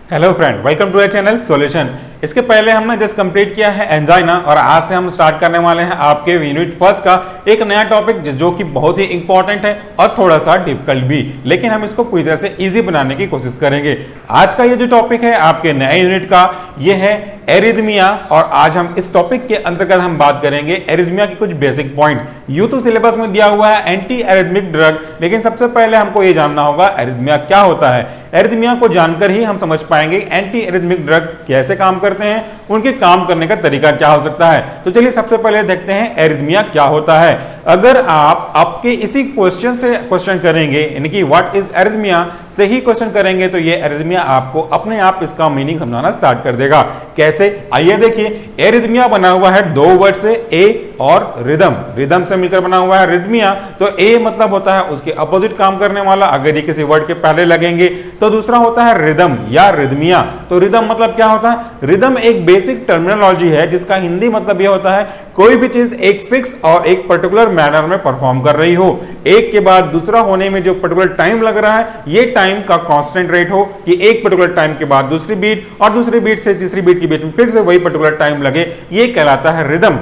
Hello friend, welcome to a channel Solution. इसके पहले हमने जस्ट कंप्लीट किया है एंजाइना और आज से हम स्टार्ट करने वाले हैं आपके यूनिट फर्स्ट का एक नया टॉपिक जो कि बहुत ही इंपॉर्टेंट है और थोड़ा सा डिफिकल्ट भी, लेकिन हम इसको पूरी तरह से इजी बनाने की कोशिश करेंगे। आज का ये जो टॉपिक है आपके नए यूनिट का, ये है एरिथमिया। और आज हम इस टॉपिक के अंतर्गत हम बात करेंगे एरिथमिया की कुछ बेसिक पॉइंट। यूं तो सिलेबस में दिया हुआ है एंटी एरिथमिक ड्रग, लेकिन सबसे पहले हमको ये जानना होगा एरिथमिया क्या होता है। एरिथमिया को जानकर ही हम समझ पाएंगे एंटी एरिथमिक ड्रग कैसे काम करते हैं, उनके काम करने का तरीका क्या हो सकता है। तो चलिए सबसे पहले देखते हैं एरिथमिया क्या होता है। अगर आप आपके इसी क्वेश्चन से क्वेश्चन करेंगे, यानी कि व्हाट इज एरिथमिया से ही क्वेश्चन करेंगे, तो ये एरिथमिया आपको अपने आप इसका मीनिंग समझाना स्टार्ट कर देगा। कैसे, आइए देखिए। एरिथमिया बना हुआ है दो वर्ड से, ए और रिदम। रिदम से मिलकर बना हुआ है रिदमिया। तो ए मतलब होता है उसके अपोजिट काम करने वाला, अगर ये किसी वर्ड के पहले लगेंगे। तो दूसरा होता है रिदम या रिदमिया। तो रिदम मतलब क्या होता है? रिदम एक बेसिक टर्मिनोलॉजी है जिसका हिंदी मतलब यह होता है कोई भी चीज एक फिक्स और एक पर्टिकुलर मैनर में परफॉर्म कर रही हो, एक के बाद दूसरा होने में जो पर्टिकुलर टाइम लग रहा है, ये टाइम का कांस्टेंट रेट हो कि एक पर्टिकुलर टाइम के बाद दूसरी बीट और दूसरी बीट से तीसरी बीट के बीच में फिर से वही पर्टिकुलर टाइम लगे, ये कहलाता है रिदम।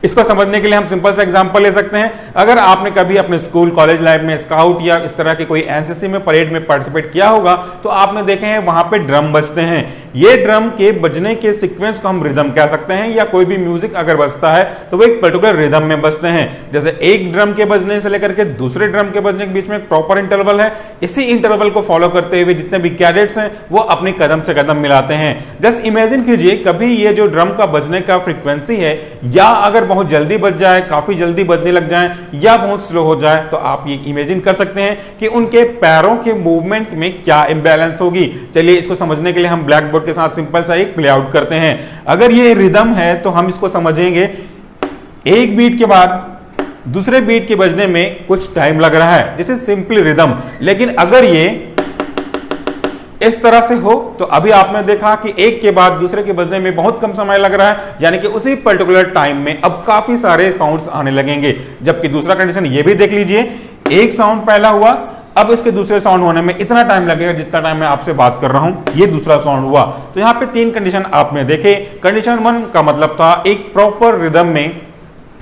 इसको समझने के लिए हम सिंपल सा एग्जांपल ले सकते हैं। अगर आपने कभी अपने स्कूल कॉलेज लाइफ में स्काउट या इस तरह के कोई एनसीसी में परेड में पार्टिसिपेट किया होगा, तो आपने देखे हैं वहां पे ड्रम बजते हैं। ये ड्रम के बजने के सीक्वेंस को हम रिदम कह सकते हैं, या कोई भी म्यूजिक अगर बजता है तो वो एक पर्टिकुलर रिदम में बजते हैं। जैसे एक ड्रम के बजने से लेकर के दूसरे ड्रम के बजने के बीच में एक प्रॉपर इंटरवल है। इसी इंटरवल को फॉलो करते हुए जितने भी कैडेट्स हैं वो अपने कदम से कदम मिलाते हैं। जस्ट इमेजिन कीजिए कभी ये जो ड्रम का बजने का फ्रीक्वेंसी है, या अगर बहुत जल्दी बज जाए, काफी जल्दी बजने लग जाए, या बहुत स्लो हो जाए, तो आप ये इमेजिन कर सकते हैं कि उनके पैरों के मूवमेंट में क्या इंबैलेंस होगी। चलिए इसको समझने के लिए हम ब्लैक बोर्ड के साथ सिंपल सा एक प्ले आउट करते हैं। अगर ये रिदम है तो हम इसको समझेंगे एक बीट के बाद दूसरे बीट के बजने में कुछ टाइम लग रहा है, जैसे सिंपली रिदम। लेकिन अगर ये इस तरह से हो तो अभी आपने देखा कि एक के बाद दूसरे के बजने में बहुत कम समय लग रहा है, यानी कि उसी पर्टिकुलर टाइम में अब काफी सारे साउंड्स आने लगेंगे। जबकि दूसरा कंडीशन ये भी देख लीजिए, एक साउंड पहला हुआ, अब इसके दूसरे साउंड होने में इतना टाइम लगेगा जितना टाइम मैं आपसे बात कर रहा हूं, ये दूसरा साउंड हुआ। तो यहां पे तीन कंडीशन आपने देखे। कंडीशन 1 का मतलब था एक प्रॉपर रिदम में,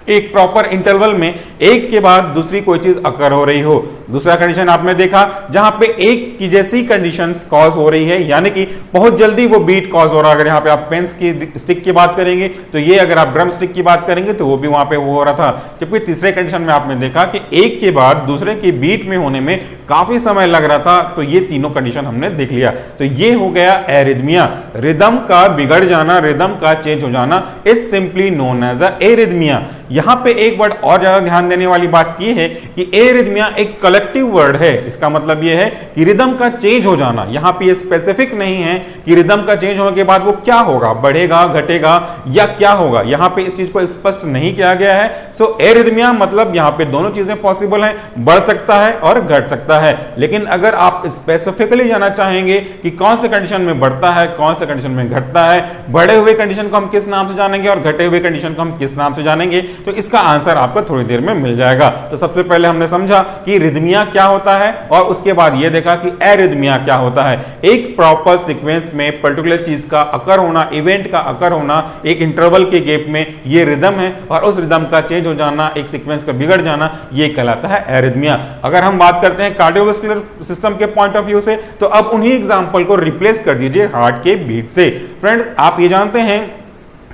एक प्रॉपर इंटरवल में एक के बाद दूसरी कोई चीज अकर हो रही हो। दूसरा कंडीशन आपने देखा जहां पे एक की जैसी कंडीशंस कॉज हो रही है, यानी कि बहुत जल्दी वो बीट कॉज हो रहा है। अगर यहां पे आप पेंस की स्टिक की बात करेंगे तो ये, अगर आप ड्रम स्टिक की बात करेंगे तो वो भी वहां पे वो हो रहा था। जबकि तीसरे कंडीशन में आपने देखा कि एक के बाद दूसरे की बीट में होने में काफी समय लग रहा था। तो ये तीनों कंडीशन हमने देख लिया। तो ये हो गया एरिथमिया। रिदम का बिगड़ जाना, रिदम का चेंज हो जाना is simply known as arrhythmia. यहां पे एक वर्ड और ज्यादा ध्यान देने वाली बात यह है कि एरिथमिया एक कलेक्टिव वर्ड है। इसका मतलब यह है कि रिदम का चेंज हो जाना, यहां पे ये स्पेसिफिक नहीं है कि रिदम का चेंज होने के बाद वो क्या होगा, बढ़ेगा, घटेगा या क्या होगा। यहां पे इस चीज को स्पष्ट नहीं किया गया है। सो एरिथमिया मतलब यहां पे दोनों चीजें पॉसिबल हैं, बढ़ सकता है और घट सकता है। लेकिन अगर आप स्पेसिफिकली जानना चाहेंगे कि कौन से कंडीशन में बढ़ता है, कौन से कंडीशन में घटता है, बढ़े हुए कंडीशन को हम किस नाम से जानेंगे और घटे हुए कंडीशन को हम किस नाम से जानेंगे, तो इसका आंसर आपको थोड़ी देर में मिल जाएगा। तो सबसे पहले हमने समझा कि रिदमिया क्या होता है और उसके बाद यह देखा कि एरिथमिया क्या होता है। एक प्रॉपर सीक्वेंस में पर्टिकुलर चीज का अकर होना, इवेंट का अकर होना एक इंटरवल के गैप में, ये रिदम है। और उस रिदम का चेंज हो जाना, एक सीक्वेंस का बिगड़ जाना, ये कहलाता है एरिथमिया। अगर हम बात करते हैं कार्डियोवास्कुलर सिस्टम के पॉइंट ऑफ व्यू से, तो अब उन्हीं एग्जांपल को रिप्लेस कर दीजिए हार्ट के बीट से। फ्रेंड, आप ये जानते हैं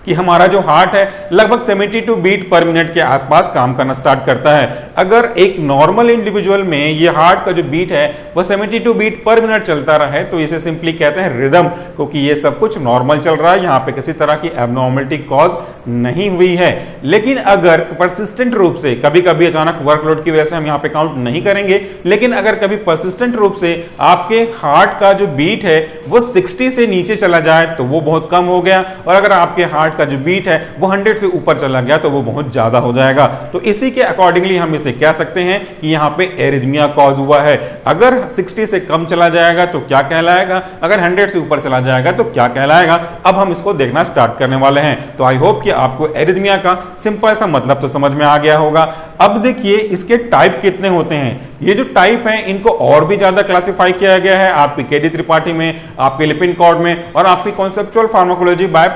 कि हमारा जो हार्ट है लगभग 72 बीट पर मिनट के आसपास काम करना स्टार्ट करता है। अगर एक नॉर्मल इंडिविजुअल में ये हार्ट का जो बीट है वह 72 बीट पर मिनट चलता रहे तो इसे सिंपली कहते हैं रिदम, क्योंकि ये सब कुछ नॉर्मल चल रहा है, यहाँ पे किसी तरह की एब्नॉर्मलिटी कॉज नहीं हुई है। लेकिन अगर परसिस्टेंट रूप से, कभी कभी अचानक वर्कलोड की वजह से हम यहाँ पे काउंट नहीं करेंगे, लेकिन अगर कभी परसिस्टेंट रूप से आपके हार्ट का जो बीट है वो 60 से नीचे चला जाए तो वो बहुत कम हो गया। और अगर आपके हार्ट हार्ट का जो बीट है वो 100 से ऊपर चला गया तो वो बहुत ज्यादा हो जाएगा। तो इसी के अकॉर्डिंगली हम इसे कह सकते हैं कि यहाँ पे एरिथमिया कॉज हुआ है। अगर 60 से कम चला जाएगा तो क्या कहलाएगा, अगर 100 से ऊपर चला जाएगा तो क्या कहलाएगा। अब हम इसको देखना स्टार्ट करने वाले हैं। तो आई होप कि आपको एरिथमिया का सिंपल सा मतलब तो समझ में आ गया होगा। अब देखिए इसके टाइप कितने होते हैं। ये जो टाइप हैं इनको और भी ज्यादा क्लासिफाई किया गया है आपके केडी त्रिपाठी में, आपके लिपिनकॉर्ड में और आपकी conceptual pharmacology bye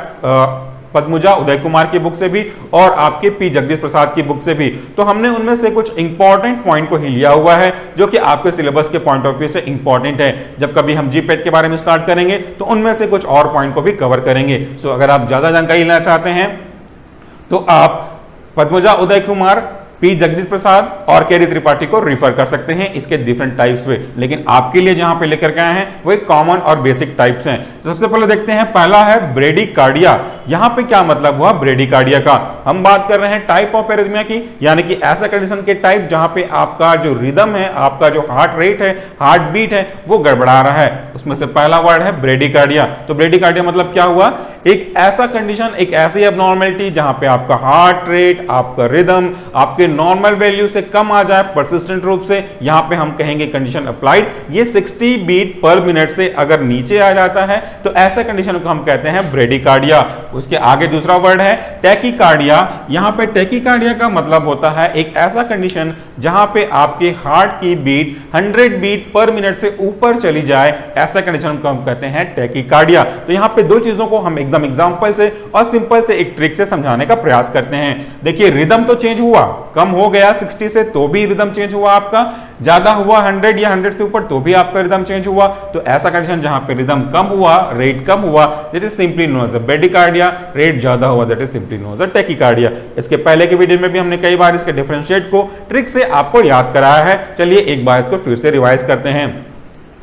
पद्मुजा Uday Kumar की बुक से भी और आपके पी जगदीश प्रसाद की बुक से भी। तो हमने उनमें से कुछ इंपॉर्टेंट पॉइंट को ही लिया हुआ है जो कि आपके सिलेबस के पॉइंट ऑफ व्यू से इंपॉर्टेंट है। जब कभी हम जीपेट के बारे में स्टार्ट करेंगे तो उनमें से कुछ और पॉइंट को भी कवर करेंगे। सो अगर आप ज्यादा जानकारी लेना चाहते हैं तो आप पद्मुजा उदय कुमार, पी जगदीश प्रसाद और केडी त्रिपाठी को रिफर कर सकते हैं इसके डिफरेंट टाइप्स पे। लेकिन आपके लिए जहां पे लेकर के आए हैं वो एक कॉमन और बेसिक टाइप्स हैं। तो सबसे पहले देखते हैं, पहला है ब्रेडिकार्डिया। यहां पे क्या मतलब हुआ ब्रेडिकार्डिया का। हम बात कर रहे हैं टाइप ऑफ एरिथमिया की, यानी कि ऐसा कंडीशन के टाइप जहां पे आपका जो रिदम है, आपका जो हार्ट रेट है, हार्ट बीट है वो गड़बड़ा रहा है। उसमें से पहला वर्ड है ब्रेडिकार्डिया। तो ब्रेडिकार्डिया मतलब क्या हुआ, एक ऐसा कंडीशन, एक ऐसी एबनॉर्मलिटी जहां पे आपका हार्ट रेट, आपका रिदम आपके नॉर्मल वैल्यू से कम आ जाए परसिस्टेंट रूप से, यहां पे हम कहेंगे कंडीशन अप्लाइड। ये 60 बीट पर मिनट से अगर नीचे आ जाता है तो ऐसा कंडीशन को हम कहते हैं ब्रेडिकार्डिया। उसके आगे दूसरा वर्ड है टैकीकार्डिया। यहां पे टैकीकार्डिया का मतलब होता है एक ऐसा कंडीशन जहां पे आपके हार्ट की बीट 100 बीट पर मिनट से ऊपर चली जाए, ऐसा कंडीशन को हम कहते हैं टैकीकार्डिया। तो यहां पे दो चीजों को हम एकदम एग्जांपल से और सिंपल से एक ट्रिक से समझाने का प्रयास करते हैं। देखिए रिदम तो चेंज हुआ, कम हो गया 60 से तो भी रिदम चेंज हुआ आपका, ज्यादा हुआ 100 या 100 से ऊपर तो भी आपका रिदम चेंज हुआ। तो ऐसा कंडीशन जहां पे रिदम कम हुआ, रेट कम हुआ, that is simply known as a bradycardia. Rate ज्यादा हुआ that is simply known as a tachycardia. इसके पहले के वीडियो में भी हमने कई बार इसके डिफरेंशिएट को ट्रिक से आपको याद कराया है। चलिए एक बार इसको फिर से रिवाइज करते हैं।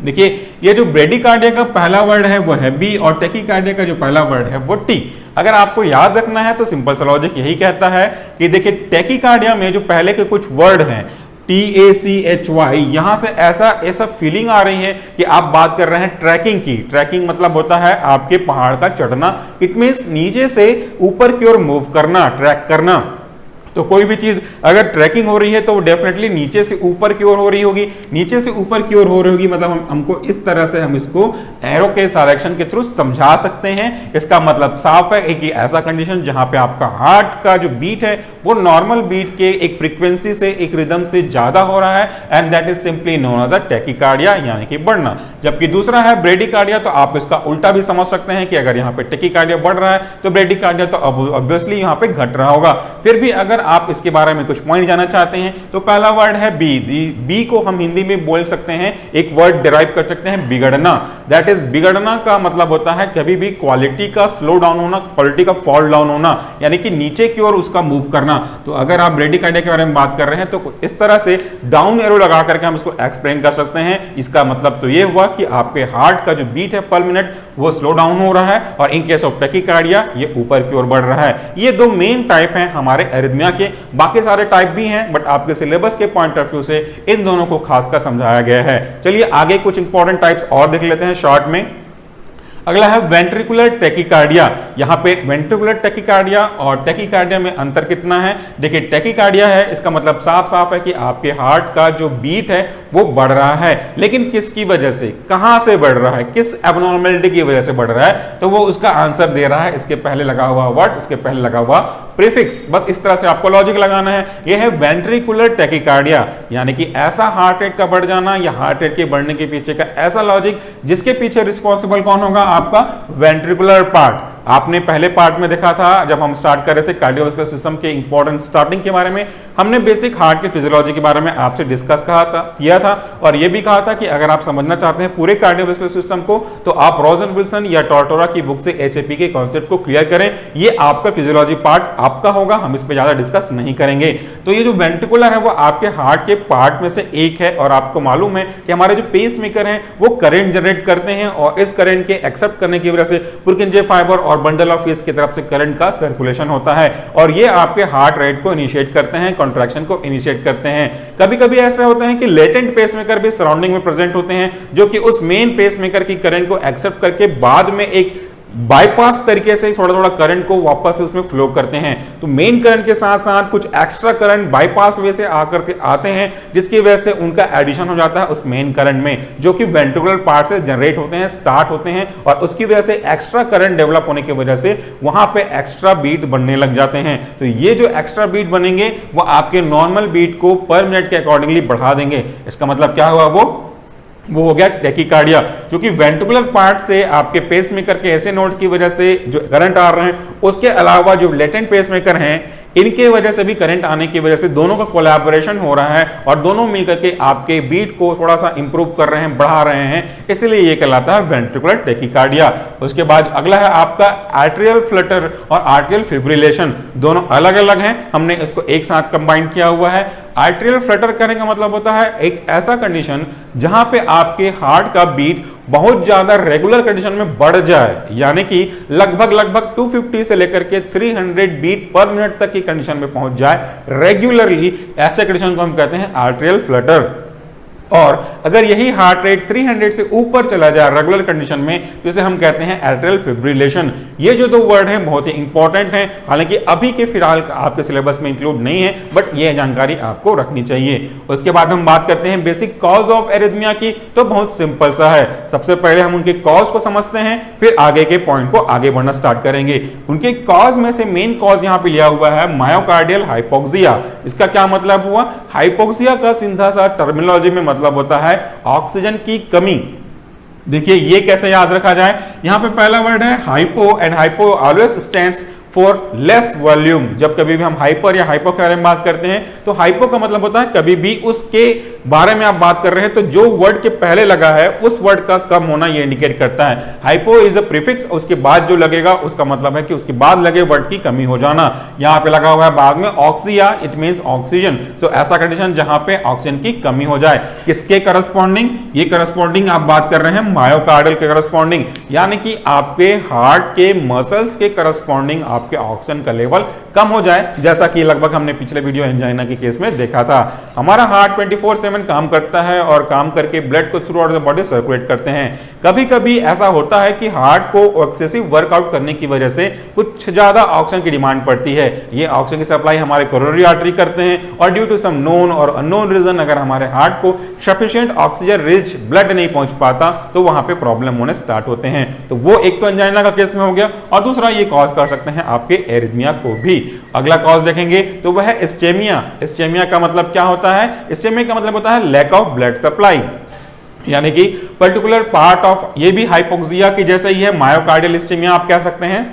देखिए ये जो ब्रेडिकार्डिया का पहला वर्ड है वो है बी और टैकीकार्डिया का जो पहला वर्ड है वो टी। अगर आपको याद रखना है तो सिंपल सा लॉजिक यही कहता है कि देखिए टैकीकार्डिया में जो पहले के कुछ वर्ड हैं TACHY, यहां से ऐसा फीलिंग आ रही है कि आप बात कर रहे हैं ट्रैकिंग की। ट्रैकिंग मतलब होता है आपके पहाड़ का चढ़ना, इट मींस नीचे से ऊपर की ओर मूव करना, ट्रैक करना। तो कोई भी चीज अगर ट्रैकिंग हो रही है तो वो डेफिनेटली नीचे से ऊपर की ओर हो रही होगी। नीचे से ऊपर की ओर हो रही होगी मतलब हमको इस तरह से हम इसको एरो के डायरेक्शन के थ्रू समझा सकते हैं। इसका मतलब साफ है कि ऐसा कंडीशन जहां पे आपका हार्ट का जो बीट है वो नॉर्मल बीट के एक फ्रीक्वेंसी से, एक रिदम से ज्यादा हो रहा है, and that is simply known as a tachycardia, यानी कि बढ़ना। जबकि दूसरा है ब्रेडिकार्डिया, तो आप इसका उल्टा भी समझ सकते हैं कि अगर यहाँ पे टैकीकार्डिया बढ़ रहा है तो ब्रेडिकार्डिया तो ऑब्वियसली यहाँ पे घट रहा होगा। फिर भी अगर आप इसके बारे में कुछ पॉइंट जानना चाहते हैं तो पहला वर्ड है बी। बी को हम हिंदी में बोल सकते हैं, एक वर्ड डिराइव कर सकते हैं बिगड़ना। दैट इज बिगड़ना का मतलब होता है कभी भी क्वालिटी का स्लो डाउन होना, क्वालिटी का फॉल डाउन होना, यानी कि नीचे की ओर उसका मूव करना। तो अगर आप ब्रेडिकार्डिया के बारे में बात कर रहे हैं तो इस तरह से डाउन एरो लगा करके हम इसको एक्सप्लेन कर सकते हैं। इसका मतलब तो ये हुआ कि आपके हार्ट का जो बीट है पर मिनट वो स्लो डाउन हो रहा है, और इन केस ऑफ टैकीकार्डिया ये ऊपर की ओर बढ़ रहा है। ये दो मेन टाइप हैं हमारे एरिथमिया के, बाकी सारे टाइप भी हैं बट आपके सिलेबस के पॉइंट ऑफ व्यू से इन दोनों को खासकर समझाया गया है। चलिए आगे कुछ इंपॉर्टेंट टाइप्स और देख लेते हैं शॉर्ट में। अगला है वेंट्रिकुलर टैकीकार्डिया। यहाँ पे वेंट्रिकुलर टैकीकार्डिया और टैकीकार्डिया में अंतर कितना है। देखिए टैकीकार्डिया है, इसका मतलब साफ साफ है कि आपके हार्ट का जो बीट है वो बढ़ रहा है, लेकिन किसकी वजह से, कहां से बढ़ रहा है, किस एबनॉर्मलिटी की वजह से बढ़ रहा है, तो वो उसका आंसर दे रहा है इसके पहले लगा हुआ वर्ड, उसके पहले लगा हुआ प्रीफिक्स। बस इस तरह से आपको लॉजिक लगाना है। यह है वेंट्रिकुलर टैकीकार्डिया, यानी कि ऐसा हार्ट रेट का बढ़ जाना या हार्ट रेट के बढ़ने के पीछे का ऐसा लॉजिक जिसके पीछे रिस्पॉन्सिबल कौन होगा, आपका वेंट्रिकुलर पार्ट। आपने पहले पार्ट में देखा था जब हम स्टार्ट कर रहे थे कार्डियोवास्कुलर सिस्टम के इंपॉर्टेंट स्टार्टिंग के बारे में, हमने बेसिक हार्ट की फिजियोलॉजी के बारे में आपसे डिस्कस किया था और यह भी कहा था कि अगर आप समझना चाहते हैं पूरे कार्डियोवास्कुलर सिस्टम को तो आप रोजन विल्सन या टॉर्टोरा की बुक से एचएपी के कॉन्सेप्ट को क्लियर करें। ये आपका फिजियोलॉजी पार्ट आपका होगा, हम इस पे ज्यादा डिस्कस नहीं करेंगे। तो ये जो वेंट्रिकुलर है वो आपके हार्ट के पार्ट में से एक है, और आपको मालूम है कि हमारे जो पेस मेकर हैं वो करंट जनरेट करते हैं, और इस करंट के एक्सेप्ट करने की वजह से पुरकिंजे फाइबर और बंडल ऑफ फेस की तरफ से करंट का सर्कुलेशन होता है, और ये आपके हार्ट रेट को इनिशिएट करते हैं, कॉन्ट्रैक्शन को इनिशिएट करते हैं। कभी कभी ऐसा होता है कि लेटेंट पेसमेकर भी सराउंडिंग में प्रेजेंट होते हैं, जो कि उस मेन पेसमेकर की करंट को एक्सेप्ट करके बाद में एक बाईपास तरीके से थोड़ा थोड़ा करंट को वापस से उसमें फ्लो करते हैं। तो मेन करंट के साथ साथ कुछ एक्स्ट्रा करंट बाईपास वे से आकर के आते हैं, जिसकी वजह से उनका एडिशन हो जाता है उस मेन करंट में, जो कि वेंट्रिकुलर पार्ट से जनरेट होते हैं, स्टार्ट होते हैं, और उसकी वजह से एक्स्ट्रा करंट डेवलप होने की वजह से वहां पे एक्स्ट्रा बीट बनने लग जाते हैं। तो ये जो एक्स्ट्रा बीट बनेंगे वो आपके नॉर्मल बीट को पर मिनट के अकॉर्डिंगली बढ़ा देंगे। इसका मतलब क्या हुआ, वो हो गया टैकीकार्डिया, क्योंकि वेंट्रिकुलर पार्ट से आपके पेसमेकर के ऐसे नोड की वजह से जो करंट आ रहे हैं, उसके अलावा जो लेटेंट पेसमेकर हैं इनके वजह से भी करंट आने की वजह से दोनों का कोलैबोरेशन हो रहा है और दोनों मिलकर के आपके बीट को थोड़ा सा इंप्रूव कर रहे हैं, बढ़ा रहे हैं, इसलिए ये कहलाता है वेंट्रिकुलर टैकीकार्डिया। उसके बाद अगला है आपका आर्टेरियल फ्लटर और आर्टेरियल फिब्रिलेशन। दोनों अलग अलग हैं, हमने इसको एक साथ कंबाइन किया हुआ है। आर्टेरियल फ्लटर करने का मतलब होता है एक ऐसा कंडीशन जहां पे आपके हार्ट का बीट बहुत ज्यादा रेगुलर कंडीशन में बढ़ जाए, यानी कि लगभग 250 से लेकर के 300 बीट पर मिनट तक की कंडीशन में पहुंच जाए रेगुलरली। ऐसे कंडीशन को हम कहते हैं आर्टेरियल फ्लटर। और अगर यही हार्ट रेट 300 से ऊपर चला जाए रेगुलर कंडीशन में, तो इसे हम कहते हैं आर्टेरियल फिब्रिलेशन। ये जो दो वर्ड हैं बहुत ही इंपॉर्टेंट हैं, हालांकि अभी के फिलहाल आपके सिलेबस में इंक्लूड नहीं है, बट ये जानकारी आपको रखनी चाहिए। उसके बाद हम बात करते हैं बेसिक कॉज ऑफ एरिथमिया की, तो बहुत सिंपल सा है। सबसे पहले हम उनके कॉज को समझते हैं, फिर आगे के पॉइंट को आगे बढ़ना स्टार्ट करेंगे। उनके कॉज में से मेन कॉज यहां पे लिया हुआ है मायोकार्डियल हाइपोक्सिया। इसका क्या मतलब हुआ, हाइपोक्सिया का सीधा सा टर्मिनोलॉजी में मतलब होता है ऑक्सीजन की कमी। देखिए ये कैसे याद रखा जाए, यहां पे पहला वर्ड है hypo, and hypo always stands for less volume. जब कभी भी हम हाइपर या हाइपो के बारे में बात करते हैं तो हाइपो का मतलब होता है कभी भी उसके बारे में आप बात कर रहे हैं तो जो वर्ड के पहले लगा है उस वर्ड का कम होना ये इंडिकेट करता है। हाइपो इज अ प्रीफिक्स, उसके बाद जो लगेगा उसका मतलब है कि उसके बाद लगे वर्ड की कमी हो जाना। यहां पे लगा हुआ है बाद में ऑक्सिया, इट मींस ऑक्सीजन। सो ऐसा कंडीशन जहां पे ऑक्सीजन की कमी हो जाए, किसके करस्पॉन्डिंग, ये करस्पॉन्डिंग आप बात कर रहे हैं मायोकार्डियल के करस्पॉन्डिंग, यानी कि आपके हार्ट के मसल्स के करस्पॉन्डिंग आपके ऑक्सीजन का लेवल कम हो जाए, जैसा कि लगभग हमने पिछले वीडियो एंजाइना के केस में देखा था। हमारा हार्ट 24/7 काम करता है और काम करके ब्लड को through out the body circulate करते हैं। कभी कभी ऐसा होता है कि हार्ट को एक्सेसिव वर्कआउट करने की वजह से कुछ ज्यादा ऑक्सीजन की डिमांड पड़ती है। ये ऑक्सीजन की सप्लाई हमारे कोरोनरी आर्टरी करते हैं और ड्यू टू सम नोन और अननोन रीजन अगर हमारे हार्ट को सफिशिएंट ऑक्सीजन रिच ब्लड नहीं पहुंच पाता तो वहां पे प्रॉब्लम होने स्टार्ट होते हैं। तो वो एक तो एंजाइना का केस में हो गया, और दूसरा ये कॉज कर सकते हैं आपके एरिथमिया को भी। अगला कॉज देखेंगे तो वह है इस्चेमिया। इस्चेमिया का मतलब क्या होता है, इस्चेमिया का मतलब होता है लैक ऑफ ब्लड सप्लाई, यानी कि पर्टिकुलर पार्ट ऑफ, ये भी हाइपोक्सिया की जैसे ही है, मायोकार्डियल इस्चेमिया आप कह सकते हैं।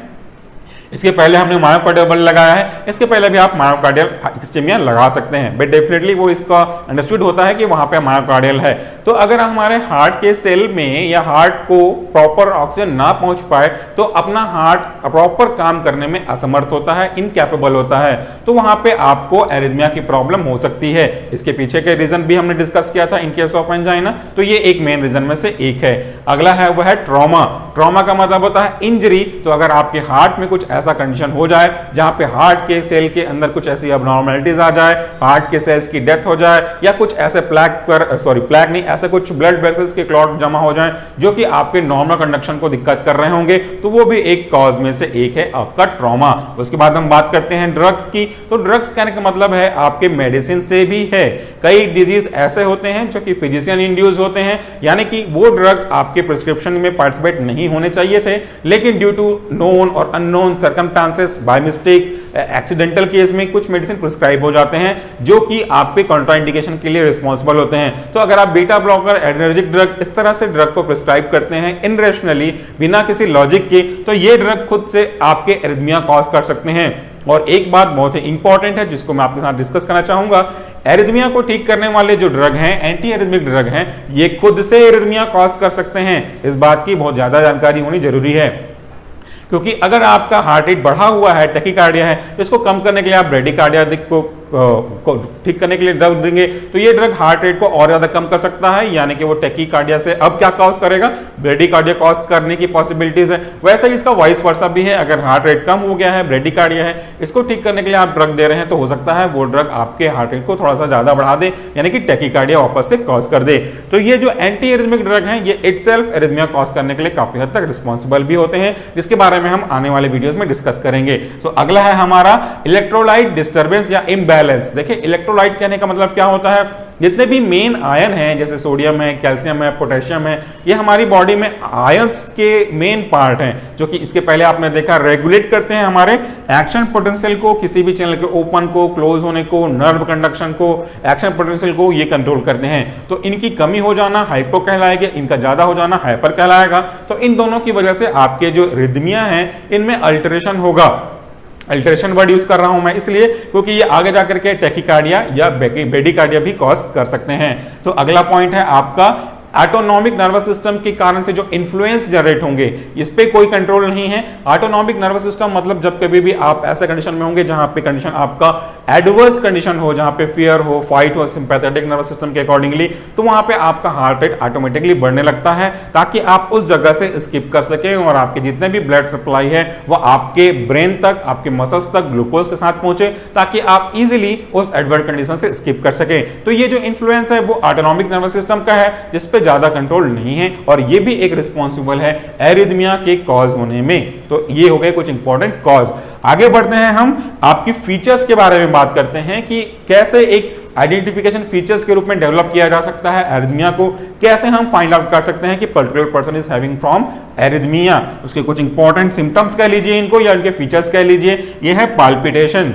इसके पहले हमने मायोकार्डियल बल लगाया है, इसके पहले भी आप मायोकार्डियल इस्चेमिया लगा सकते हैं, बट डेफिनेटली वो इसका अंडरस्टूड होता है कि वहां पे मायोकार्डियल है। तो अगर हमारे हार्ट के सेल में या हार्ट को प्रॉपर ऑक्सीजन ना पहुंच पाए तो अपना हार्ट प्रॉपर काम करने में असमर्थ होता है, इनकैपेबल होता है, तो वहां पे आपको एरिथमिया की प्रॉब्लम हो सकती है। इसके पीछे के रीजन भी हमने डिस्कस किया था इन केस ऑफ एंजाइना, तो ये एक मेन रीजन में से एक है। अगला है वह है ट्रॉमा। ट्रॉमा का मतलब होता है इंजरी। तो अगर आपके हार्ट में कुछ ऐसा कंडीशन हो जाए जहां पे हार्ट के सेल के अंदर कुछ ऐसी अबनॉर्मलिटीज आ जाए, हार्ट के सेल्स की डेथ हो जाए, या कुछ ऐसे प्लेक नहीं, ऐसे कुछ ब्लड वेसल्स के क्लॉट जमा हो जाए जो कि आपके नॉर्मल कंडक्शन को दिक्कत कर रहे होंगे, तो वो भी एक कॉज में से एक है आपका ट्रॉमा। उसके बाद हम बात करते हैं ड्रग्स की। तो ड्रग्स कहने का मतलब है आपके मेडिसिन से भी है। कई डिजीज ऐसे होते हैं जो कि फिजिशियन इंड्यूस होते हैं, यानी कि वो ड्रग आपके प्रिस्क्रिप्शन में पार्टिसिपेट नहीं होने चाहिए थे, लेकिन ड्यू टू नोन और unknown circumstances by mistake accidental case में कुछ मेडिसिन प्रिस्क्राइब हो जाते हैं जो कि आपके कॉन्ट्राइंडिकेशन के लिए रिस्पॉन्सिबल होते हैं। तो अगर आप बीटा ब्लॉकर, एडर्जिक ड्रग, इस तरह से ड्रग को प्रिस्क्राइब करते हैं इनरेशनली, बिना किसी लॉजिक के, तो ये ड्रग खुद से आपके एरिथमिया कॉज कर सकते हैं। और एक बात बहुत ही इंपॉर्टेंट है जिसको मैं आपके साथ डिस्कस करना चाहूंगा, एरिथमिया को ठीक करने वाले जो ड्रग हैं, एंटी एरिथमिक ड्रग हैं, ये खुद से एरिथमिया कॉज कर सकते हैं। इस बात की बहुत ज्यादा जानकारी होनी जरूरी है, क्योंकि अगर आपका हार्ट रेट बढ़ा हुआ है, टैकीकार्डिया है, तो इसको कम करने के लिए आप ब्रेडिकार्डिया को को ठीक करने के लिए ड्रग देंगे तो ये ड्रग हार्ट रेट को और ज्यादा कम कर सकता है, यानी कि वो टैकीकार्डिया से अब क्या कॉज करेगा, ब्रेडिकार्डिया कॉज करने की पॉसिबिलिटीज है। वैसे ही इसका वाइस वर्सा भी है, अगर हार्ट रेट कम हो गया है, ब्रेडिकार्डिया है, इसको ठीक करने के लिए आप ड्रग दे रहे हैं तो हो सकता है वो ड्रग आपके हार्ट रेट को थोड़ा सा ज्यादा बढ़ा दे, यानी कि टैकीकार्डिया वापस से कॉज कर दे। तो ये जो एंटी एरिथमिक ड्रग हैं ये इटसेल्फ एरिथमिया कॉज करने के लिए काफी हद तक रिस्पॉन्सिबल भी होते हैं, जिसके बारे में हम आने वाले वीडियोस में डिस्कस करेंगे। तो अगला है हमारा इलेक्ट्रोलाइट डिस्टर्बेंस या इम्बैलेंस। देखिए इलेक्ट्रोलाइट कहने का मतलब क्या होता है, जितने भी मेन आयन हैं जैसे सोडियम है, कैल्शियम है, पोटेशियम है, ये हमारी बॉडी में आयंस के मेन पार्ट हैं, जो कि इसके पहले आपने देखा रेगुलेट करते हैं हमारे एक्शन पोटेंशियल को, किसी भी चैनल के ओपन को, क्लोज होने को, नर्व कंडक्शन को, एक्शन पोटेंशियल को ये कंट्रोल करते हैं। तो इनकी कमी हो जाना हाइपो कहलाएगा, इनका ज्यादा हो जाना हाइपर कहलाएगा। तो इन दोनों की वजह से आपके जो रिदमिया हैं इनमें अल्टरेशन होगा। अल्टरेशन वर्ड यूज कर रहा हूं मैं इसलिए क्योंकि ये आगे जाकर के टैकीकार्डिया या ब्रेडिकार्डिया भी कॉज कर सकते हैं। तो अगला पॉइंट है आपका ऑटोनॉमिक नर्वस सिस्टम के कारण से जो इन्फ्लुएंस जनरेट होंगे इस पे कोई कंट्रोल नहीं है। ऑटोनॉमिक नर्वस सिस्टम मतलब जब कभी भी आप ऐसे कंडीशन में होंगे जहां पे कंडीशन आपका एडवर्स कंडीशन हो, जहां पे फियर हो, फाइट हो, सिंपैथेटिक नर्वस सिस्टम के अकॉर्डिंगली, तो वहां पे आपका हार्ट रेट ऑटोमेटिकली बढ़ने लगता है ताकि आप उस जगह से स्किप कर सकें और आपके जितने भी ब्लड सप्लाई है वो आपके ब्रेन तक, आपके मसल्स तक ग्लूकोज के साथ पहुंचे ताकि आप इजिली उस एडवर्स कंडीशन से स्किप कर सकें। तो ये जो इन्फ्लुएंस है वो ऑटोनॉमिक नर्वस सिस्टम का है जिसपे ज्यादा कंट्रोल नहीं है और ये भी एक रिस्पॉन्सिबल है एरिथमिया के कॉज होने में। तो ये हो गए कुछ इंपॉर्टेंट कॉज। आगे बढ़ते हैं, हम आपकी फीचर्स के बारे में बात करते हैं कि कैसे एक आइडेंटिफिकेशन फीचर्स के रूप में डेवलप किया जा सकता है एरिथमिया को, कैसे हम फाइंड आउट कर सकते हैं कि particular person is having from arrhythmia. उसके कुछ इंपॉर्टेंट सिम्टम्स कह लीजिए इनको या उनके फीचर्स कह लीजिए। ये है पाल्पिटेशन।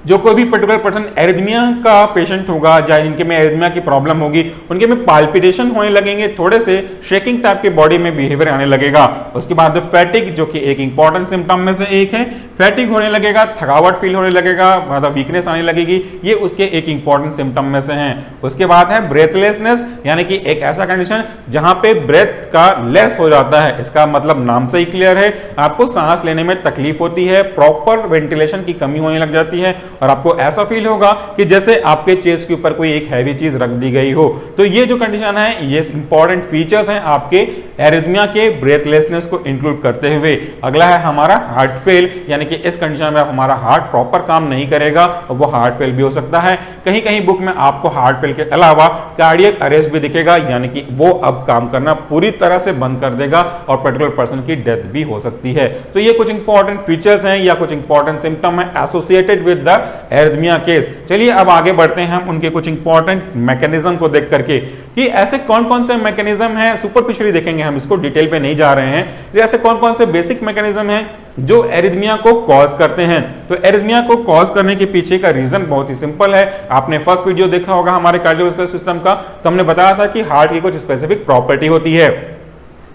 जो कोई भी पर्टिकुलर पर्सन एरिथमिया का पेशेंट होगा या जिनके में एरिथमिया की प्रॉब्लम होगी उनके में पाल्पिटेशन होने लगेंगे, थोड़े से शेकिंग टाइप के बॉडी में बिहेवियर आने लगेगा। उसके बाद फैटिग जो कि एक इंपॉर्टेंट सिम्टम में से एक है, फैटिग होने लगेगा, थकावट फील होने लगेगा, मतलब वीकनेस आने लगेगी, ये उसके एक इंपॉर्टेंट सिम्टम में से हैं। उसके बाद है ब्रेथलेसनेस, यानी कि एक ऐसा कंडीशन जहां पे ब्रेथ का लेस हो जाता है। इसका मतलब नाम से ही क्लियर है, आपको सांस लेने में तकलीफ होती है, प्रॉपर वेंटिलेशन की कमी होने लग जाती है और आपको ऐसा फील होगा कि जैसे आपके चेस्ट के ऊपर कोई एक हैवी चीज रख दी गई हो। तो ये जो कंडीशन है ये इंपॉर्टेंट फीचर्स हैं आपके एरिथमिया के ब्रेथलेसनेस को इंक्लूड करते हुए। अगला है हमारा हार्ट फेल, यानी कि इस कंडीशन में हमारा हार्ट प्रॉपर काम नहीं करेगा और वो हार्ट फेल भी हो सकता है। कहीं कहीं बुक में आपको हार्ट फेल के अलावा कार्डियक अरेस्ट भी दिखेगा, यानी कि वो अब काम करना पूरी तरह से बंद कर देगा और पर्टिकुलर पर्सन की डेथ भी हो सकती है। तो ये कुछ इंपॉर्टेंट फीचर्स हैं या कुछ इंपॉर्टेंट सिम्टम है associated with the arrhythmia case. चलिए अब आगे बढ़ते हैं हम उनके कुछ इंपॉर्टेंट मैकेनिज्म को देख करके कि ऐसे कौन कौन से मैकेनिज्म हैं, सुपरफिशियली देखेंगे हम इसको, डिटेल पे नहीं जा रहे हैं। ऐसे कौन कौन से बेसिक मैकेनिज्म हैं जो एरिथमिया को कॉज करते हैं। तो एरिथमिया को कॉज करने के पीछे का रीजन बहुत ही सिंपल है। आपने फर्स्ट वीडियो देखा होगा हमारे कार्डियोवास्कुलर सिस्टम का, तो हमने बताया था कि हार्ट की कुछ स्पेसिफिक प्रॉपर्टी होती है,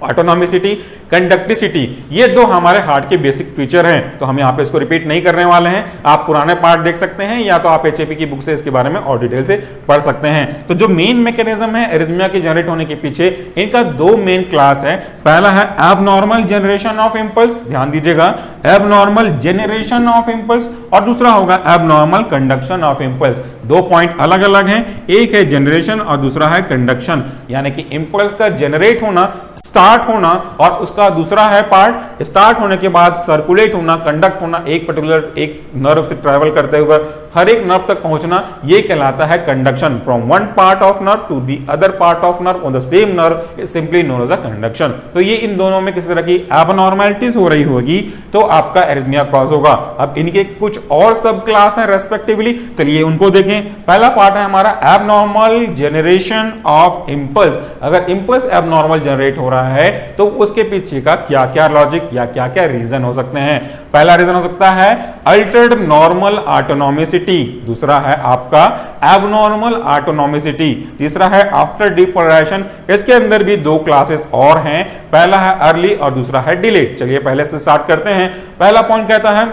ऑटोनॉमिसिटी, कंडक्टिसिटी, ये दो हमारे हार्ट के बेसिक फीचर हैं। तो हम यहाँ पे इसको रिपीट नहीं करने वाले हैं, आप पुराने पार्ट देख सकते हैं या तो आप एचएपी की बुक से इसके बारे में और डिटेल से पढ़ सकते हैं। तो जो मेन मैकेनिज्म है एरिथमिया के जनरेट होने के पीछे, इनका दो मेन क्लास है। पहला है एबनॉर्मल जनरेशन ऑफ इंपल्स, ध्यान दीजिएगा, एबनॉर्मल जनरेशन ऑफ इंपल्स, और दूसरा होगा एबनॉर्मल कंडक्शन ऑफ इंपल्स। दो पॉइंट अलग अलग हैं, एक है जनरेशन और दूसरा है कंडक्शन, यानी कि इंपल्स का जनरेट होना, स्टार्ट होना, और उसका दूसरा है पार्ट स्टार्ट होने के बाद सर्कुलेट होना, कंडक्ट होना, एक पर्टिकुलर एक नर्व से ट्रैवल करते हुए हर एक नर्व तक पहुंचना, ये कहलाता है conduction. From one part of nerve to the other part of nerve on the same nerve is simply known as a conduction. तो ये इन दोनों में किसी तरह की एबनॉर्मलिटीज हो रही होगी तो आपका एरिथमिया कॉज होगा। अब इनके कुछ और सब क्लास हैं रेस्पेक्टिवली, चलिए उनको देखें। पहला पार्ट है हमारा एबनॉर्मल जनरेशन ऑफ इंपल्स। अगर इंपल्स एबनॉर्मल जनरेट हो रहा है तो उसके पीछे का क्या क्या लॉजिक या क्या क्या रीजन हो सकते हैं। पहला रीजन हो सकता है अल्टर्ड नॉर्मल ऑटोनॉमिसिटी, दूसरा है आपका एबनॉर्मल ऑटोनॉमिसिटी, तीसरा है आफ्टर डिपोलराइजेशन। इसके अंदर भी दो क्लासेस और हैं, पहला है अर्ली और दूसरा है डिलेड। चलिए पहले से स्टार्ट करते हैं। पहला पॉइंट कहता है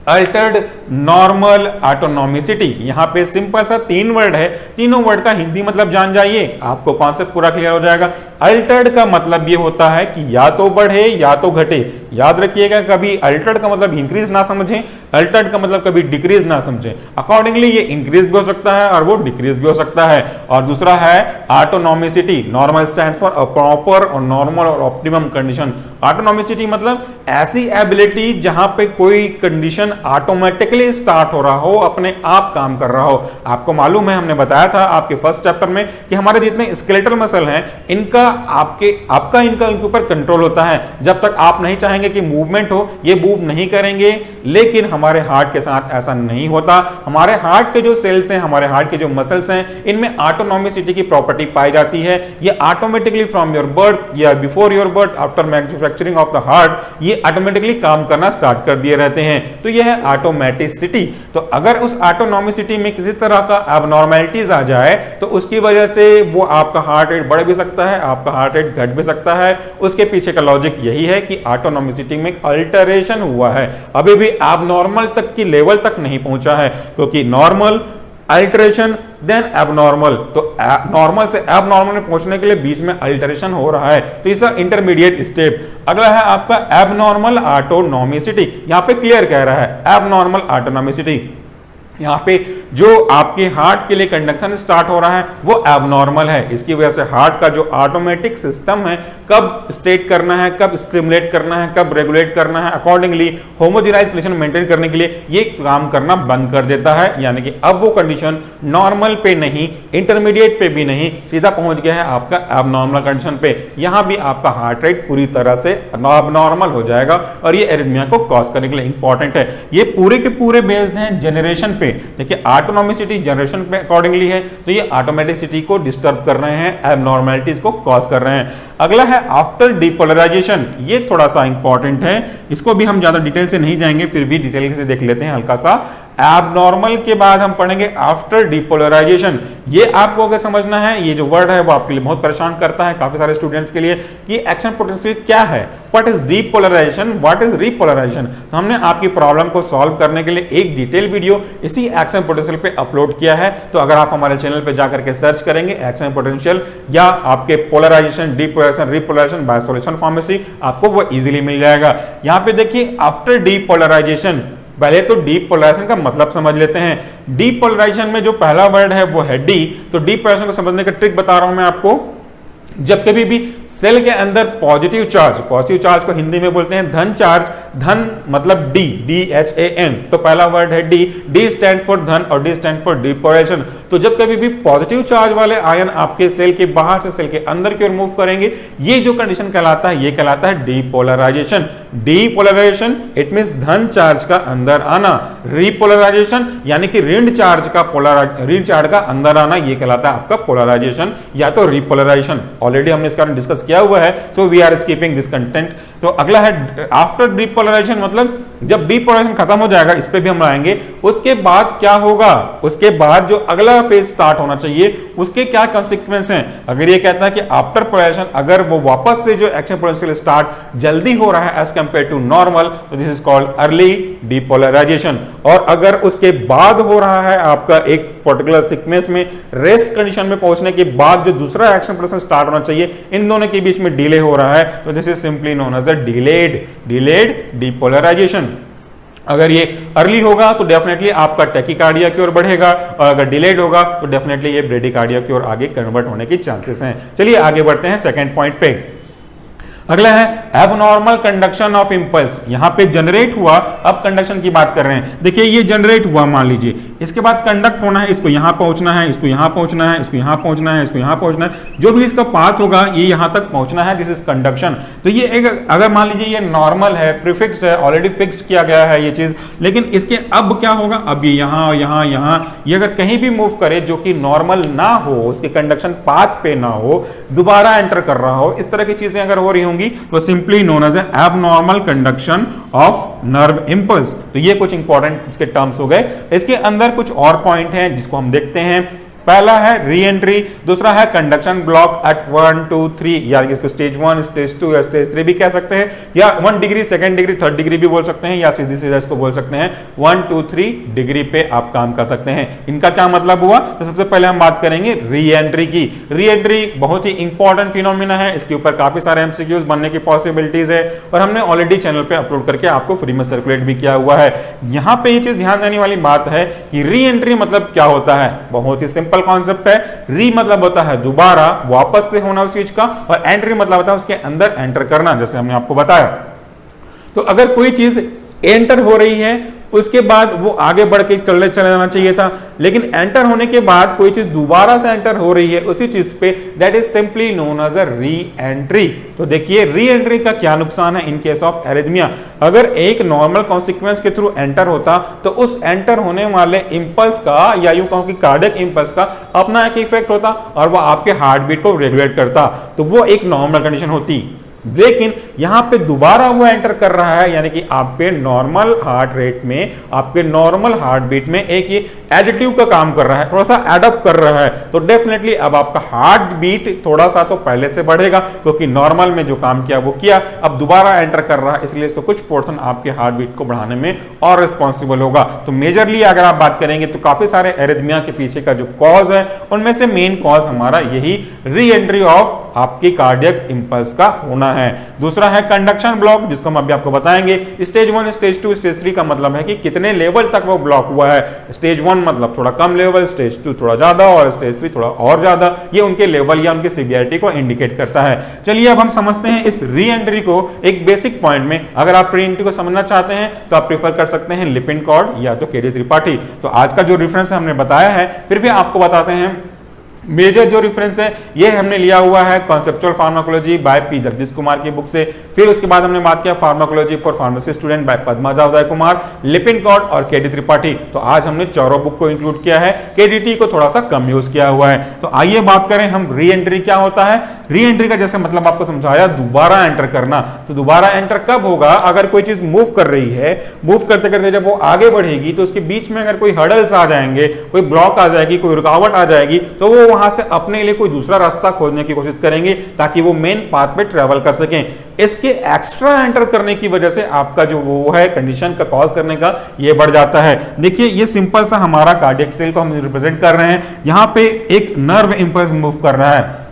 अल्टर्ड नॉर्मल, ऑटोनॉमिसिटी। यहाँ पे सिंपल सा 3 वर्ड है, तीनों वर्ड का हिंदी मतलब जान जाइए, आपको कॉन्सेप्ट पूरा क्लियर हो जाएगा। अल्टर्ड का मतलब ये होता है कि या तो बढ़े या तो घटे। याद रखिएगा, कभी अल्टर्ड का मतलब इंक्रीज ना समझें, अल्टर्ड का मतलब कभी डिक्रीज ना समझें। अकॉर्डिंगली ये इंक्रीज भी हो सकता है और वो डिक्रीज भी हो सकता है। और दूसरा है ऑटोनॉमिसिटी। नॉर्मल स्टैंड फॉर प्रॉपर और नॉर्मल और ऑप्टिमम कंडीशन। ऑटोनॉमिसिटी मतलब ऐसी एबिलिटी जहां पे कोई कंडीशन ऑटोमेटिकली स्टार्ट हो रहा हो, अपने आप काम कर रहा हो। आपको मालूम है, हमने बताया था आपके फर्स्ट चैप्टर में कि हमारे जितने स्केलेटल मसल हैं इनका आपका इनके ऊपर कंट्रोल होता है। जब तक आप नहीं चाहेंगे कि मूवमेंट हो, ये मूव नहीं करेंगे। लेकिन हमारे हार्ट के साथ ऐसा नहीं होता। हमारे हार्ट के जो सेल्स हैं, हमारे हार्ट के जो मसल्स हैं, इनमें ऑटोनॉमिसिटी की प्रॉपर्टी पाई जाती है। ये ऑटोमेटिकली फ्रॉम योर बर्थ या before your birth, after manufacturing of the heart, ये ऑटोमेटिकली काम करना स्टार्ट कर दिए रहते हैं। तो ये है ऑटोमेटिसिटी। तो अगर उस ऑटोनॉमिसिटी में किसी तरह का एबनॉर्मैलिटीज आ जाए तो उसकी वजह से वो आपका हार्ट रेट बढ़ भी सकता है, आपका हार्ट रेट घट भी सकता है। उसके पीछे का लॉजिक यही है कि ऑटोनॉमिसिटी में अल्टरेशन हुआ है, अभी भी एबनॉर्मल तक की लेवल तक नहीं पहुंचा है। क्योंकि नॉर्मल, अल्टरेशन, देन एबनॉर्मल। तो नॉर्मल से एबनॉर्मल में पहुंचने के लिए बीच में अल्टरेशन हो रहा है, तो इसका इंटरमीडिएट स्टेप। अगला है आपका एबनॉर्मल ऑटोनॉमिसिटी। यहां पे क्लियर कह रहा है एबनॉर्मल ऑटोनॉमिसिटी। यहाँ पे जो आपके हार्ट के लिए कंडक्शन स्टार्ट हो रहा है वो एबनॉर्मल है। इसकी वजह से हार्ट का जो ऑटोमेटिक सिस्टम है, कब स्टेट करना है, कब स्टिमुलेट करना है, कब रेगुलेट करना है, अकॉर्डिंगली होमोजेनाइज कंडीशन मेंटेन करने के लिए ये काम करना बंद कर देता है। यानी कि अब वो कंडीशन नॉर्मल पे नहीं, इंटरमीडिएट पे भी नहीं, सीधा पहुंच गया है आपका एबनॉर्मल कंडीशन पे। यहां भी आपका हार्ट रेट पूरी तरह से एबनॉर्मल हो जाएगा और ये एरिथमिया को कॉज करने के लिए इंपॉर्टेंट है। ये पूरे के पूरे बेस्ड हैं जनरेशन पे। देखिए ऑटोनॉमिसिटी जनरेशन पे अकॉर्डिंगली है, तो ये ऑटोमेटिसिटी को डिस्टर्ब कर रहे हैं, एबनॉर्मैलिटीज को कॉज कर रहे हैं। अगला है आफ्टर डिपोलराइजेशन। ये थोड़ा सा इंपॉर्टेंट है, इसको भी हम ज्यादा डिटेल से नहीं जाएंगे, फिर भी डिटेल से देख लेते हैं हल्का सा। एबनॉर्मल के बाद हम पढ़ेंगे आफ्टर डिपोलराइजेशन। ये आपको अगर समझना है, ये जो वर्ड है वो आपके लिए बहुत परेशान करता है काफी सारे स्टूडेंट्स के लिए कि एक्शन पोटेंशियल क्या है, what is depolarization, what is repolarization. हमने आपकी प्रॉब्लम को सॉल्व करने के लिए एक डिटेल वीडियो इसी एक्शन पोटेंशियल पे अपलोड किया है। तो अगर आप हमारे चैनल पे जाकर के सर्च करेंगे एक्शन पोटेंशियल या आपके polarization, depolarization, repolarization by Solution Pharmacy, आपको वो इजीली मिल जाएगा। यहां पे देखिए आफ्टर डिपोलराइजेशन, पहले तो डीपोलराइजेशन का मतलब समझ लेते हैं। डीपोलराइजेशन में जो पहला वर्ड है वो है डी। तो डीपोलराइजेशन को समझने का ट्रिक बता रहा हूं मैं आपको। जब कभी भी सेल के अंदर पॉजिटिव चार्ज को हिंदी में बोलते हैं धन चार्ज, धन मतलब डी, DHAN, तो पहला वर्ड है डी। डी स्टैंड फॉर धन और डी स्टैंड फॉर डिपोलराइजेशन। तो जब कभी भी पॉजिटिव चार्ज वाले आयन आपके सेल के बाहर से सेल के अंदर की ओर मूव करेंगे, ये जो कंडीशन कहलाता है ये कहलाता है डीपोलराइजेशन। डीपोलराइजेशन इट मींस धन चार्ज का अंदर आना। रिपोलराइजेशन यानी कि ऋण चार्ज का अंदर आना, ये कहलाता है आपका पोलराइजेशन या तो रिपोलराइजेशन। ऑलरेडी हमने इसका डिस्कस किया हुआ है, so we are skipping this content. तो अगला है आफ्टर डिपोलराइजेशन, मतलब जब डिपोलराइजेशन खत्म हो जाएगा, इस पे भी हम आएंगे, उसके बाद क्या होगा, उसके बाद जो अगला पेज स्टार्ट होना चाहिए उसके क्या कॉन्सिक्वेंस हैं। अगर ये कहता है कि आफ्टर पोलराइजेशन अगर वो वापस से जो एक्शन पोटेंशियल स्टार्ट जल्दी हो रहा है एज कंपेयर टू नॉर्मल, तो this is called early depolarization. और अगर उसके बाद हो रहा है आपका एक पर्टिकुलर सीक्वेंस में रेस्ट कंडीशन में पहुंचने के बाद जो दूसरा एक्शन पोटेंशियल स्टार्ट होना चाहिए, इन दोनों के बीच में डिले हो रहा है, तो this is simply known as the delayed depolarization. अगर ये अर्ली होगा तो डेफिनेटली आपका टैकीकार्डिया की ओर बढ़ेगा, और अगर डिलेड होगा तो डेफिनेटली ये ब्रेडिकार्डिया की ओर आगे कन्वर्ट होने की चांसेस हैं। चलिए आगे बढ़ते हैं सेकंड पॉइंट पे। अगला है एबनॉर्मल कंडक्शन ऑफ इंपल्स। यहां पे जनरेट हुआ, अब कंडक्शन की बात कर रहे हैं। देखिए ये जनरेट हुआ, मान लीजिए, इसके बाद कंडक्ट होना है, इसको यहां पहुंचना है, इसको यहां पहुंचना है, इसको यहां पहुंचना है, इसको यहां पहुंचना है, जो भी इसका पाथ होगा ये यहां तक पहुंचना है, दिस इज कंडक्शन। तो ये एक, अगर मान लीजिए ये नॉर्मल है, प्रीफिक्स्ड है, ऑलरेडी फिक्स्ड किया गया है ये चीज, लेकिन इसके अब क्या होगा, अब ये यहां यहां यहां, ये अगर कहीं भी मूव करे जो कि नॉर्मल ना हो, उसके कंडक्शन पाथ पे ना हो, दोबारा एंटर कर रहा हो, इस तरह की चीजें अगर हो रही होंगी तो simply known as abnormal conduction of nerve impulse. तो ये कुछ इंपॉर्टेंट इसके टर्म्स हो गए। इसके अंदर कुछ और पॉइंट हैं जिसको हम देखते हैं। पहला है री एंट्री, दूसरा है कंडक्शन ब्लॉक एट 1 2 3, यानी इसको स्टेज 1, स्टेज 2 या स्टेज 3 भी कह सकते हैं, या 1 degree, 2nd degree, 3rd degree भी बोल सकते हैं, या सीधी सीधा इसको बोल सकते हैं 1 2 3 डिग्री पे आप काम कर सकते हैं। इनका क्या मतलब हुआ? तो सबसे पहले हम बात करेंगे री एंट्री की। री एंट्री बहुत ही इंपॉर्टेंट फिनोमिना है, इसके ऊपर काफी सारे एमसीक्यूज बनने की पॉसिबिलिटीज है और हमने ऑलरेडी चैनल पे अपलोड करके आपको फ्री में सर्कुलेट भी किया हुआ है। यहां पे ये चीज ध्यान देने वाली बात है कि री एंट्री मतलब क्या होता है। बहुत ही सिंपल कॉन्सेप्ट है। री मतलब होता है दोबारा वापस से होना उस चीज का, और एंट्री मतलब होता है उसके अंदर एंटर करना, जैसे हमने आपको बताया। तो अगर कोई चीज एंटर हो रही है उसके बाद वो आगे बढ़ के चले जाना चाहिए था, लेकिन एंटर होने के बाद कोई चीज दोबारा से एंटर हो रही है उसी चीज पे, that is simply known as a reentry. तो देखिए री एंट्री का क्या नुकसान है इन केस ऑफ एरिथमिया। अगर एक नॉर्मल कॉन्सिक्वेंस के थ्रू एंटर होता तो उस एंटर होने वाले इंपल्स का, या यूं कहूं कि कार्डियक इंपल्स का अपना एक इफेक्ट होता और वो आपके हार्ट बीट को रेगुलेट करता, तो वो एक नॉर्मल कंडीशन होती। लेकिन यहां पे दोबारा वो एंटर कर रहा है, यानी कि आपके नॉर्मल हार्ट रेट में, आपके नॉर्मल हार्ट बीट में एक ये एडिटिव का काम कर रहा है, थोड़ा सा एडअप कर रहा है, तो डेफिनेटली अब आपका हार्ट बीट थोड़ा सा तो पहले से बढ़ेगा, क्योंकि नॉर्मल में जो काम किया वो किया, अब दोबारा एंटर कर रहा है, इसलिए इसको कुछ पोर्शन आपके हार्ट बीट को बढ़ाने में और रिस्पॉन्सिबल होगा। तो मेजरली अगर आप बात करेंगे तो काफी सारे एरिथमिया के पीछे का जो कॉज है उनमें से मेन कॉज हमारा यही री एंट्री ऑफ आपकी कार्डियक इंपल्स का होना है। दूसरा है कंडक्शन ब्लॉक, जिसको हम अभी आपको बताएंगे। स्टेज 1, स्टेज 2, स्टेज 3 का मतलब है कि कितने लेवल तक वो ब्लॉक हुआ है। स्टेज 1 मतलब थोड़ा कम लेवल, स्टेज 2 थोड़ा ज्यादा और स्टेज 3 थोड़ा और ज्यादा। ये उनके लेवल या उनकी सीवियरिटी को इंडिकेट करता है। चलिए अब हम समझते हैं इस री एंट्री को एक बेसिक पॉइंट में। अगर आप री एंट्री को समझना चाहते हैं तो आप प्रेफर कर सकते हैं लिपिन कॉर्ड या तो केडी त्रिपाठी। तो आज का जो रेफरेंस हमने बताया है, फिर भी आपको बताते हैं मेजर जो रेफरेंस है ये हमने लिया हुआ है conceptual pharmacology by P Jagdish Kumar की बुक से। फिर उसके बाद हमने बात किया pharmacology for pharmacy student by Padmaja Uday Kumar, Lippincott और केडी त्रिपाठी। तो आज हमने चारों बुक को इंक्लूड किया है, केडीटी को थोड़ा सा कम यूज किया हुआ है। तो आइए बात करें हम री एंट्री क्या होता है। री एंट्री का जैसे मतलब आपको समझाया दोबारा एंटर करना। तो दोबारा एंटर कब होगा? अगर कोई चीज मूव कर रही है, मूव करते करते जब वो आगे बढ़ेगी तो उसके बीच में अगर कोई हर्डल्स आ जाएंगे, कोई ब्लॉक आ जाएगी, कोई रुकावट आ जाएगी, तो वो वहां से अपने लिए कोई दूसरा रास्ता खोजने की कोशिश करेंगे ताकि वो मेन पाथ पे ट्रेवल कर सकें। इसके एक्स्ट्रा एंटर करने की वजह से आपका जो वो है कंडीशन का कॉज करने का ये बढ़ जाता है। देखिए ये सिंपल सा हमारा कार्डियक सेल को हम रिप्रेजेंट कर रहे हैं। यहां पे एक नर्व इंपल्स मूव कर रहा है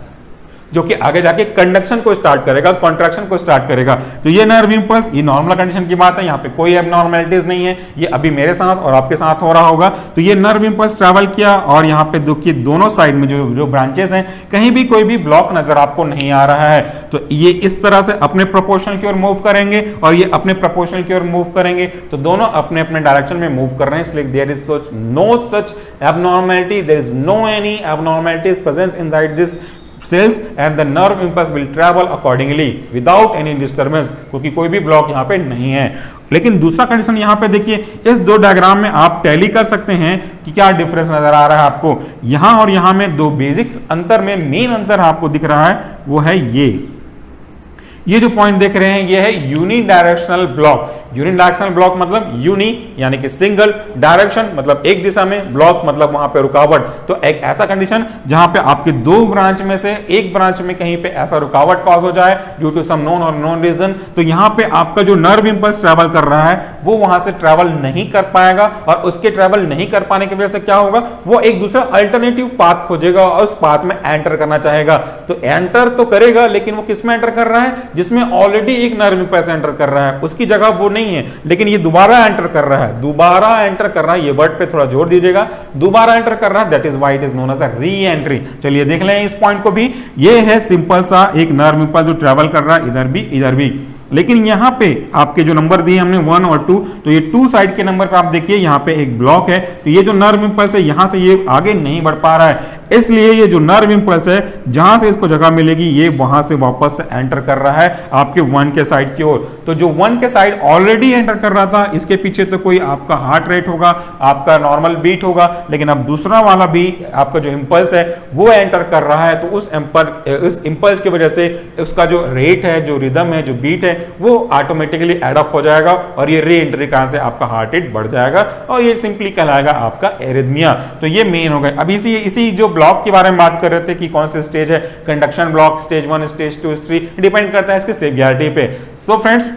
जो कि आगे जाके कंडक्शन को स्टार्ट करेगा, कॉन्ट्रैक्शन को स्टार्ट करेगा। तो ये नर्व इंपल्स, ये नॉर्मल कंडीशन की बात है, यहाँ पे कोई एबनॉर्मलिटीज नहीं है। ये अभी मेरे साथ और आपके साथ हो रहा होगा। तो ये नर्व इंपल्स ट्रैवल किया और यहाँ पे देखिए दोनों साइड में जो ब्रांचेस हैं कहीं भी कोई भी ब्लॉक नजर आपको नहीं आ रहा है। तो ये इस तरह से अपने प्रोपोर्शनल की ओर मूव करेंगे और ये अपने प्रोपोर्शनल की ओर मूव करेंगे। तो दोनों अपने अपने डायरेक्शन में मूव कर रहे हैं, इसलिए there is no such abnormality, there is no any abnormalities presence in that this cells and the nerve impulse will travel accordingly without any disturbance, क्योंकि कोई भी ब्लॉक यहाँ पे नहीं है। लेकिन दूसरा कंडीशन यहाँ पे देखिए, इस दो डायग्राम में आप टैली कर सकते हैं कि क्या डिफरेंस नजर आ रहा है आपको। यहाँ और यहाँ में दो बेसिक्स अंतर में मेन अंतर आपको दिख रहा है, वो है ये जो पॉइंट देख रहे हैं ये है unidirectional block. Unidirectional block मतलब यूनि यानी कि सिंगल, डायरेक्शन मतलब एक दिशा में, ब्लॉक मतलब वहां पे रुकावट। तो एक ऐसा कंडीशन जहां पे आपके दो ब्रांच में से एक ब्रांच में कहीं पे ऐसा रुकावट कॉज हो जाए ड्यू टू सम नोन और नोन रीजन, तो यहां पे आपका जो नर्व इंपल्स ट्रैवल कर रहा है वो वहां से ट्रैवल नहीं कर पाएगा, और उसके ट्रैवल नहीं कर पाने की वजह से क्या होगा, वो एक दूसरा अल्टरनेटिव पाथ खोजेगा और उस पाथ में एंटर करना चाहेगा। तो एंटर तो करेगा, लेकिन वो किसमें एंटर कर रहा है? जिसमें ऑलरेडी एक नर्व इंपल्स एंटर कर रहा है, उसकी जगह वो नहीं है, लेकिन ये दोबारा एंटर कर रहा है। दोबारा एंटर कर रहा है, ये वर्ड पे थोड़ा जोर दीजिएगा, दोबारा एंटर कर रहा है, that is why it is known as reentry. चलिए देख लें इस पॉइंट को भी। ये है सिंपल सा एक नर्व इंपल्स जो ट्रैवल कर रहा है इधर भी। लेकिन यहां पे आपके जो नंबर दिए हमने 1 और 2, तो ये 2 साइड के नंबर पे आप देखिए यहाँ पे एक ब्लॉक है। तो ये जो नर्व इंपल्स है यहां से ये आगे नहीं बढ़ पा रहा है। इसलिए ये जो नर्व इंपल्स है जहां से इसको जगह मिलेगी ये वहां से वापस एंटर कर रहा है आपके 1 के साइड की ओर। तो जो 1 के साइड ऑलरेडी एंटर कर रहा था, इसके पीछे तो कोई आपका हार्ट रेट होगा, आपका नॉर्मल बीट होगा, लेकिन अब दूसरा वाला भी आपका जो इंपल्स है वो एंटर कर रहा है। तो उस इंपल्स की वजह से उसका जो रेट है, जो रिदम है, जो बीट है, वो ऑटोमेटिकली एडअप हो जाएगा और ये री एंट्री कारण से आपका हार्ट रेट बढ़ जाएगा और ये सिंपली कहलाएगा आपका एरिथमिया। तो ये मेन हो गए। अब इसी जो ब्लॉक के बारे में बात कर रहे थे कि कौन से स्टेज है, conduction block, stage 1, stage 2, 3, depend करता है इसके सेवियरिटी पे। सो फ्रेंड्स,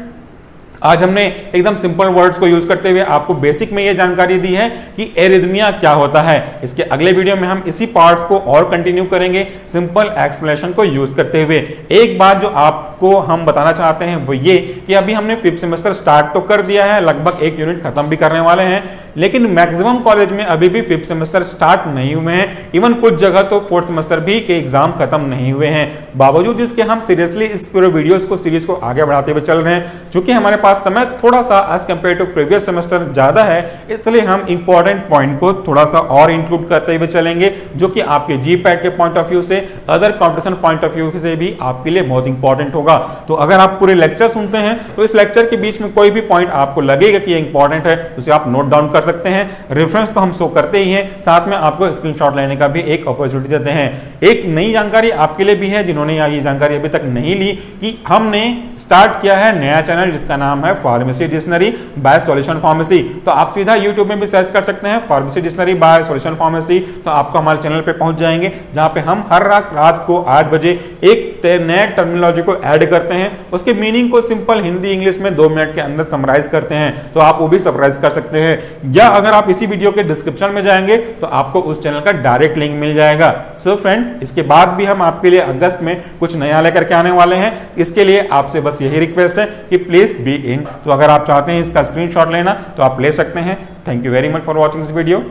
आज हमने एकदम सिंपल वर्ड्स को यूज करते हुए आपको बेसिक में यह जानकारी दी है कि एरिथमिया क्या होता है। इसके अगले वीडियो में हम इसी पार्ट्स को और कंटिन्यू करेंगे सिंपल एक्सप्लेनेशन को यूज करते हुए। एक बात जो आपको हम बताना चाहते हैं वो ये कि अभी हमने 5th सेमेस्टर स्टार्ट तो कर दिया है, लगभग 1 यूनिट खत्म भी करने वाले हैं, लेकिन मैक्सिमम कॉलेज में अभी भी 5th सेमेस्टर स्टार्ट नहीं हुए हैं। इवन कुछ जगह तो 4th सेमेस्टर भी के एग्जाम खत्म नहीं हुए हैं। बावजूद इसके हम सीरियसली इस पूरे वीडियोस को सीरीज को आगे बढ़ाते हुए चल रहे हैं। चूंकि हमारे पास समय थोड़ा सा as compare to previous semester ज्यादा है, इसलिए हम इंपॉर्टेंट पॉइंट को थोड़ा सा और इंक्लूड करते हुए चलेंगे, जो कि आपके जीपैट के पॉइंट ऑफ व्यू से, other competition point of view से भी आपके लिए बहुत इंपॉर्टेंट होगा। तो अगर आप पूरे लेक्चर सुनते हैं तो इस लेक्चर के बीच में कोई भी पॉइंट आपको लगेगा कि ये इंपॉर्टेंट है तो उसे आप नोट डाउन कर सकते हैं। रेफरेंस तो हम शो करते ही हैं, साथ में आपको स्क्रीनशॉट लेने का भी एक अपॉर्चुनिटी देते हैं। एक नई जानकारी आपके लिए भी है जिन्होंने ये जानकारी अभी तक नहीं ली, कि हमने स्टार्ट किया है नया चैनल जिसका नाम है pharmacy dictionary by Solution Pharmacy. तो आप सीधा यूट्यूब में भी सर्च कर सकते हैं pharmacy dictionary by Solution Pharmacy, तो आपको हमारे चैनल पे पहुंच जाएंगे, जहां पे हम हर रात को 8 बजे एक नए टर्मिनोलॉजी को ऐड करते हैं, उसके मीनिंग को सिंपल हिंदी इंग्लिश में 2 मिनट के अंदर समराइज करते हैं। तो आप वो भी समराइज कर सकते हैं, या अगर आप इसी वीडियो के डिस्क्रिप्शन में जाएंगे तो आपको उस चैनल का डायरेक्ट लिंक मिल जाएगा। सो फ्रेंड, इसके बाद भी हम आपके लिए अगस्त में कुछ नया लेकर के आने वाले हैं। इसके लिए आपसे बस यही रिक्वेस्ट है कि प्लीज बी इन। तो अगर आप चाहते हैं इसका स्क्रीनशॉट लेना तो आप ले सकते हैं। Thank you very much for watching this video.